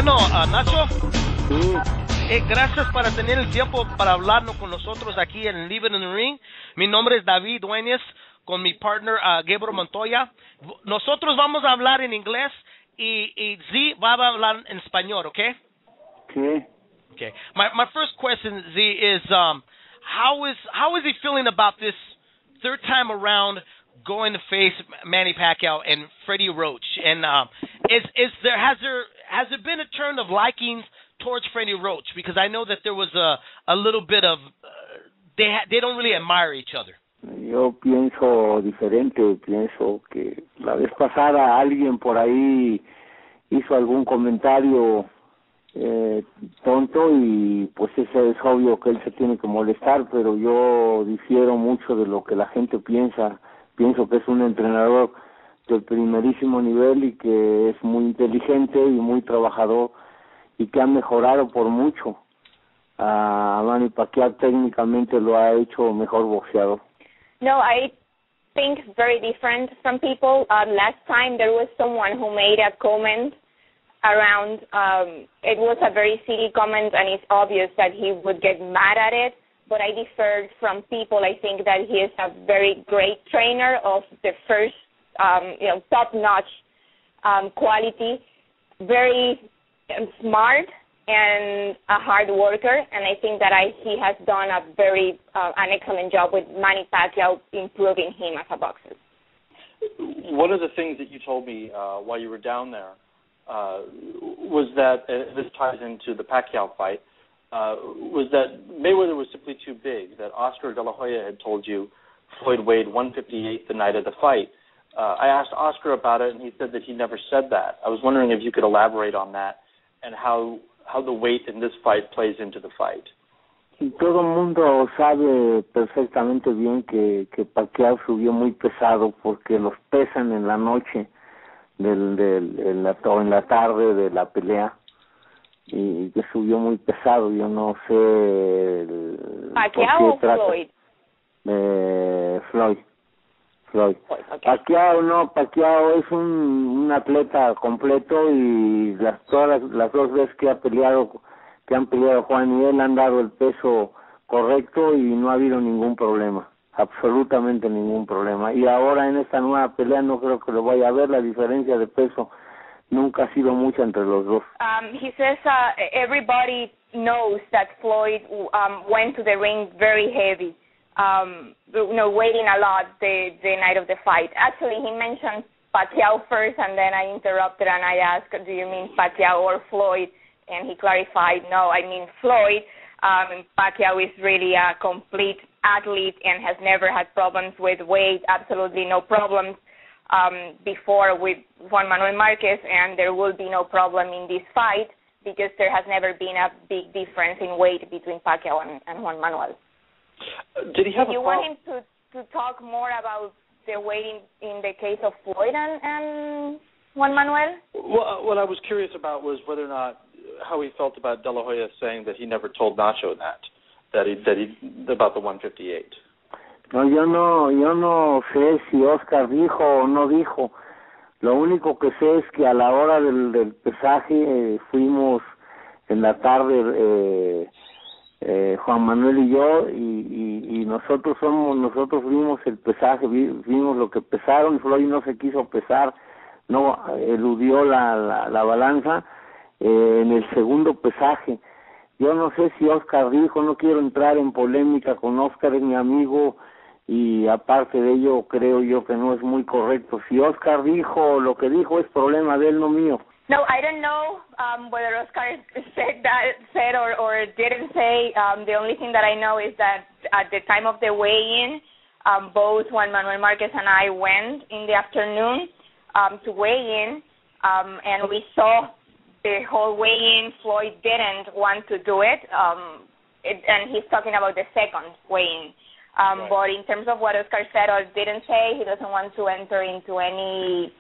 Bueno, Nacho, Sí, gracias por tener el tiempo para hablarnos con nosotros aquí en Living in the Ring. Mi nombre es David Dueñez, con mi partner Gabriel Montoya. Nosotros vamos a hablar en inglés y Z va a hablar en español, ¿ok? sí. Okay. My first question, Z, is how is he feeling about this third time around going to face Manny Pacquiao and Freddie Roach? And has there been a turn of liking towards Freddie Roach? Because I know that there was a little bit of they don't really admire each other. Yo pienso diferente, pienso que la vez pasada alguien por ahí hizo algún comentario tonto y pues eso es obvio que él se tiene que molestar, pero yo difiero mucho de lo que la gente piensa. Pienso que es un entrenador de primerísimo nivel y que es muy inteligente y muy trabajador y que ha mejorado por mucho. A Manny Pacquiao técnicamente lo ha hecho mejor boxeador. No, I think it's very different from people. Last time there was someone who made a comment around, it was a very silly comment and it's obvious that he would get mad at it, but I differed from people. I think that he is a very great trainer of the first, top-notch quality, very smart and a hard worker, and I think that he has done an excellent job with Manny Pacquiao improving him as a boxer. One of the things that you told me while you were down there was that, this ties into the Pacquiao fight, was that Mayweather was simply too big, that Oscar De La Hoya had told you Floyd weighed 158 the night of the fight. I asked Oscar about it, and he said that he never said that. I was wondering if you could elaborate on that and how the weight in this fight plays into the fight. Todo el mundo sabe perfectamente bien que Pacquiao subió muy pesado porque los pesan en la noche o en la tarde de la pelea y que subió muy pesado. Yo no sé ¿Pacquiao o Floyd? Floyd. Okay. Pacquiao es un atleta completo y todas las dos veces que han peleado Juan y él han dado el peso correcto y no ha habido ningún problema, absolutamente ningún problema. Y ahora en esta nueva pelea no creo que lo vaya a ver, la diferencia de peso nunca ha sido mucha entre los dos. He says everybody knows that Floyd went to the ring very heavy. Waiting a lot the night of the fight. Actually, he mentioned Pacquiao first, and then I interrupted and I asked, do you mean Pacquiao or Floyd? And he clarified, no, I mean Floyd. Pacquiao is really a complete athlete and has never had problems with weight, absolutely no problems before with Juan Manuel Marquez, and there will be no problem in this fight because there has never been a big difference in weight between Pacquiao and Juan Manuel. Did he have you want him to talk more about the weight in the case of Floyd and Juan Manuel? Well, what I was curious about was whether or not how he felt about De La Hoya saying that he never told Nacho that he about the 158. No, yo no sé si Oscar dijo o no dijo. Lo único que sé es que a la hora del pesaje fuimos en la tarde. Juan Manuel y yo y nosotros vimos el pesaje, vimos lo que pesaron. Floyd no se quiso pesar, no eludió la balanza en el segundo pesaje. Yo no sé si Oscar dijo, no quiero entrar en polémica con Oscar, es mi amigo y aparte de ello creo yo que no es muy correcto. Si Oscar dijo lo que dijo es problema de él, no mío. No, I don't know whether Oscar said or didn't say. The only thing that I know is that at the time of the weigh-in, both Juan Manuel Marquez and I went in the afternoon to weigh in, and we saw the whole weigh-in. Floyd didn't want to do it, and he's talking about the second weigh-in. Right. But in terms of what Oscar said or didn't say, he doesn't want to enter into any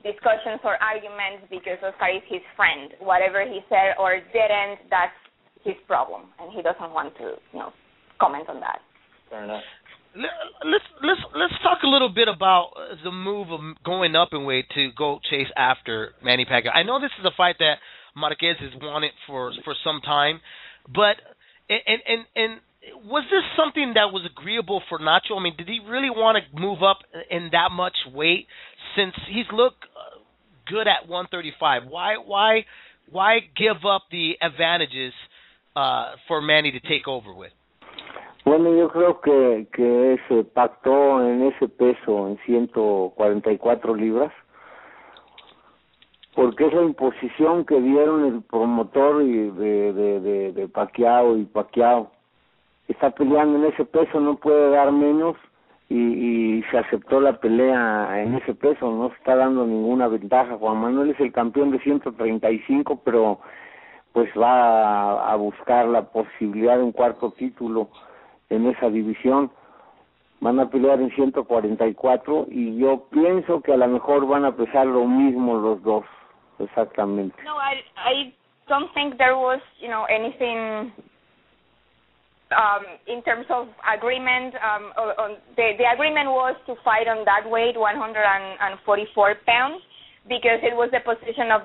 discussions or arguments because Oscar is his friend. Whatever he said or didn't, that's his problem, and he doesn't want to, comment on that. Fair enough. Let's talk a little bit about the move of going up in weight to go chase after Manny Pacquiao. I know this is a fight that Marquez has wanted for some time. But and was this something that was agreeable for Nacho? I mean, did he really want to move up in that much weight since he's looked good at 135? Why give up the advantages for Manny to take over with? Bueno, yo creo que se pactó en ese peso, en 144 libras, porque es la imposición que dieron el promotor de Pacquiao y Pacquiao. Está peleando en ese peso, no puede dar menos, y se aceptó la pelea en ese peso, no se está dando ninguna ventaja. Juan Manuel es el campeón de 135, pero pues va a buscar la posibilidad de un cuarto título en esa división. Van a pelear en 144 y yo pienso que a lo mejor van a pesar lo mismo los dos, exactamente. No, I don't think there was, anything in terms of agreement. The agreement was to fight on that weight, 144 pounds, because it was the position of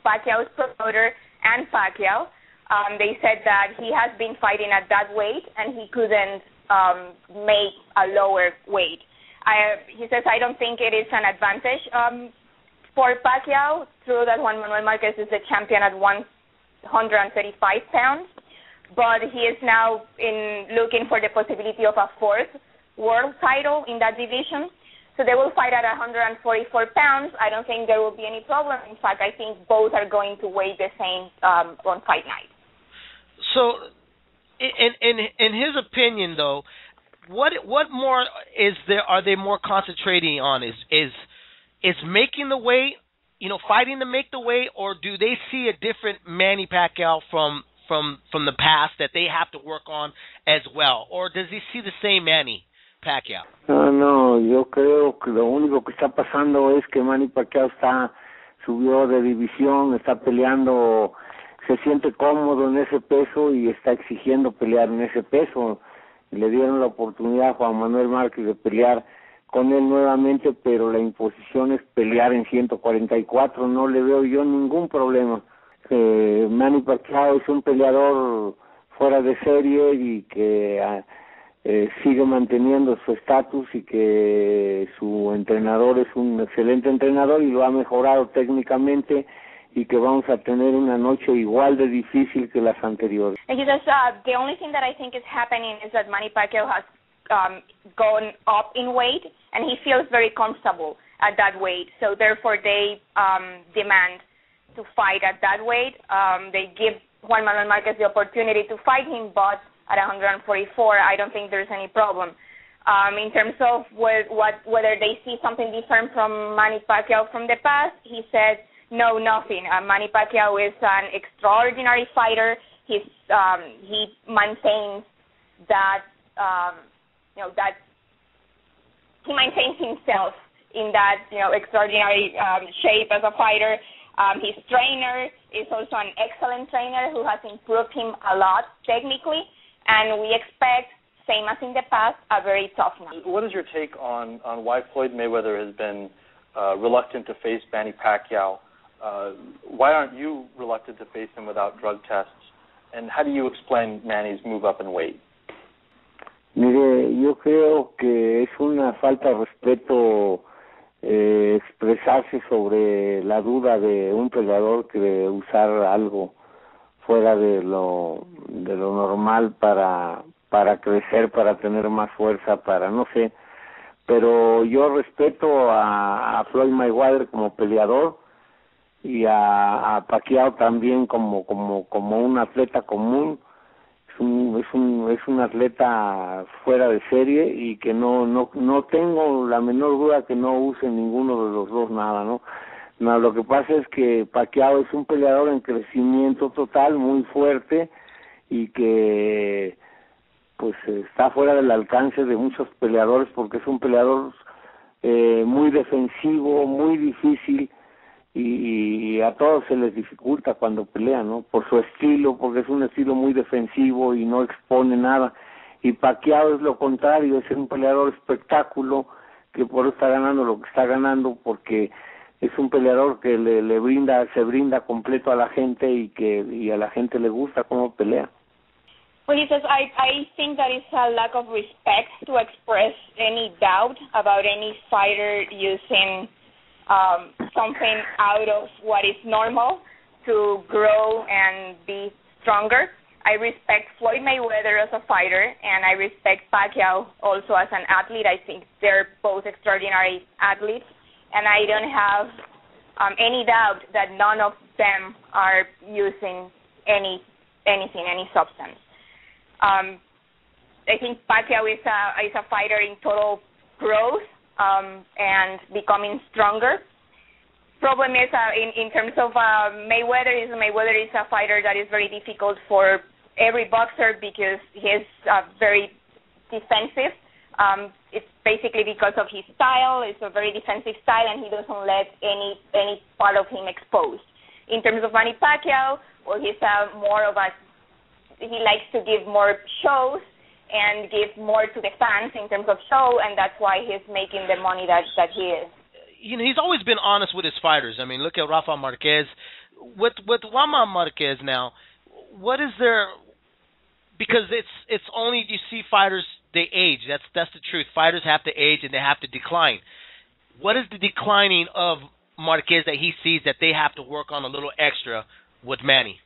Pacquiao's promoter and Pacquiao. They said that he has been fighting at that weight and he couldn't make a lower weight. He says, I don't think it is an advantage for Pacquiao. True that Juan Manuel Marquez is the champion at 135 pounds, but he is now looking for the possibility of a fourth world title in that division. So they will fight at 144 pounds. I don't think there will be any problem. In fact, I think both are going to weigh the same on fight night. So, in his opinion, though, what more is there? Are they more concentrating on? Is making the weight, fighting to make the weight, or do they see a different Manny Pacquiao from the past that they have to work on as well, or does he see the same Manny Pacquiao? No, yo creo que lo único que está pasando es que Manny Pacquiao subió de división, está peleando, se siente cómodo en ese peso y está exigiendo pelear en ese peso. Le dieron la oportunidad a Juan Manuel Márquez de pelear con él nuevamente, pero la imposición es pelear en 144, no le veo yo ningún problema. Manny Pacquiao es un peleador fuera de serie y que sigue manteniendo su estatus y que su entrenador es un excelente entrenador y lo ha mejorado técnicamente y que vamos a tener una noche igual de difícil que las anteriores. And he says, the only thing that I think is happening is that Manny Pacquiao has gone up in weight and he feels very comfortable at that weight. So therefore they demand to fight at that weight. They give Juan Manuel Marquez the opportunity to fight him, but at 144, I don't think there's any problem. In terms of whether they see something different from Manny Pacquiao from the past, he said, no, nothing. Manny Pacquiao is an extraordinary fighter. He maintains that, that he maintains himself in that, extraordinary shape as a fighter. His trainer is also an excellent trainer who has improved him a lot technically, and we expect, same as in the past, a very tough night. What is your take on why Floyd Mayweather has been reluctant to face Manny Pacquiao? Why aren't you reluctant to face him without drug tests? And how do you explain Manny's move up in weight? Mire, yo creo que es una falta de respeto expresarse sobre la duda de un peleador que de usar algo fuera de lo normal para crecer, para tener más fuerza, para no sé, pero yo respeto a Floyd Mayweather como peleador y a Pacquiao también como un atleta común. Es un atleta fuera de serie y que no tengo la menor duda que no use ninguno de los dos nada, ¿no? No, lo que pasa es que Pacquiao es un peleador en crecimiento total, muy fuerte y que pues está fuera del alcance de muchos peleadores porque es un peleador muy defensivo, muy difícil y a todos se les dificulta cuando pelean, ¿no? Por su estilo, porque es un estilo muy defensivo y no expone nada. Y Pacquiao es lo contrario, es un peleador espectáculo que por eso está ganando lo que está ganando porque es un peleador que se brinda completo a la gente y a la gente le gusta cómo pelea. Well, he says, I think that it's a lack of respect to express any doubt about any fighter using something out of what is normal to grow and be stronger. I respect Floyd Mayweather as a fighter, and I respect Pacquiao also as an athlete. I think they're both extraordinary athletes, and I don't have any doubt that none of them are using any substance. I think Pacquiao is a fighter in total growth and becoming stronger. Problem is in terms of Mayweather is a fighter that is very difficult for every boxer because he's very defensive. It's basically because of his style. It's a very defensive style, and he doesn't let any part of him exposed. In terms of Manny Pacquiao, well, he's he likes to give more shows and give more to the fans in terms of show, and that's why he's making the money that he is. He's always been honest with his fighters. I mean, look at Rafa Marquez. With Juan Marquez now, what is there? Because it's only you see fighters, they age. That's the truth. Fighters have to age and they have to decline. What is the declining of Marquez that he sees that they have to work on a little extra with Manny?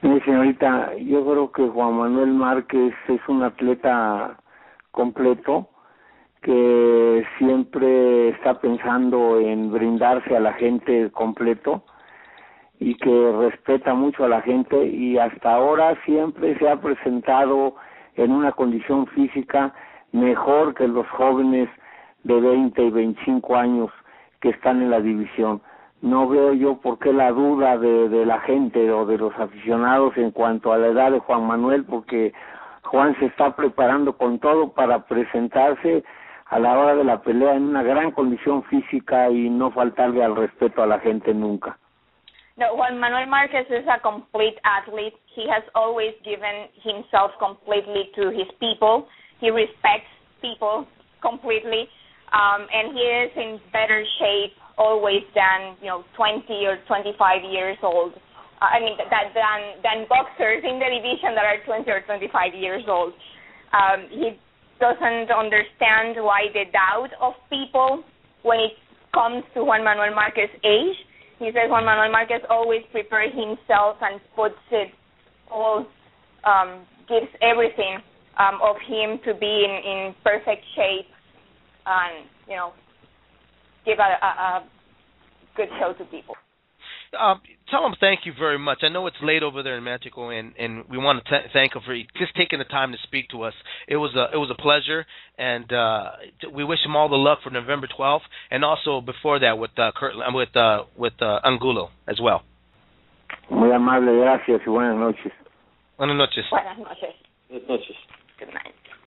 Señorita, yo creo que Juan Manuel Márquez es un atleta completo que siempre está pensando en brindarse a la gente completo y que respeta mucho a la gente y hasta ahora siempre se ha presentado en una condición física mejor que los jóvenes de 20 y 25 años que están en la división. No veo yo por qué la duda de la gente o de los aficionados en cuanto a la edad de Juan Manuel, porque Juan se está preparando con todo para presentarse a la hora de la pelea en una gran condición física y no faltarle al respeto a la gente nunca. No, Juan Manuel Marquez is a complete athlete. He has always given himself completely to his people. He respects people completely, and he is in better shape always than 20 or 25 years old. Than boxers in the division that are 20 or 25 years old. He doesn't understand why the doubt of people when it comes to Juan Manuel Marquez's age. He says Juan Manuel Marquez always prepares himself and puts it all, gives everything of him to be in perfect shape and, give a good show to people. Tell him thank you very much. I know it's late over there in Mexico, and we want to thank him for just taking the time to speak to us. It was a pleasure, and we wish him all the luck for November 12th, and also before that with Angulo as well. Muy amable, gracias y buenas noches. Buenas noches. Buenas noches. Buenas noches. Good night.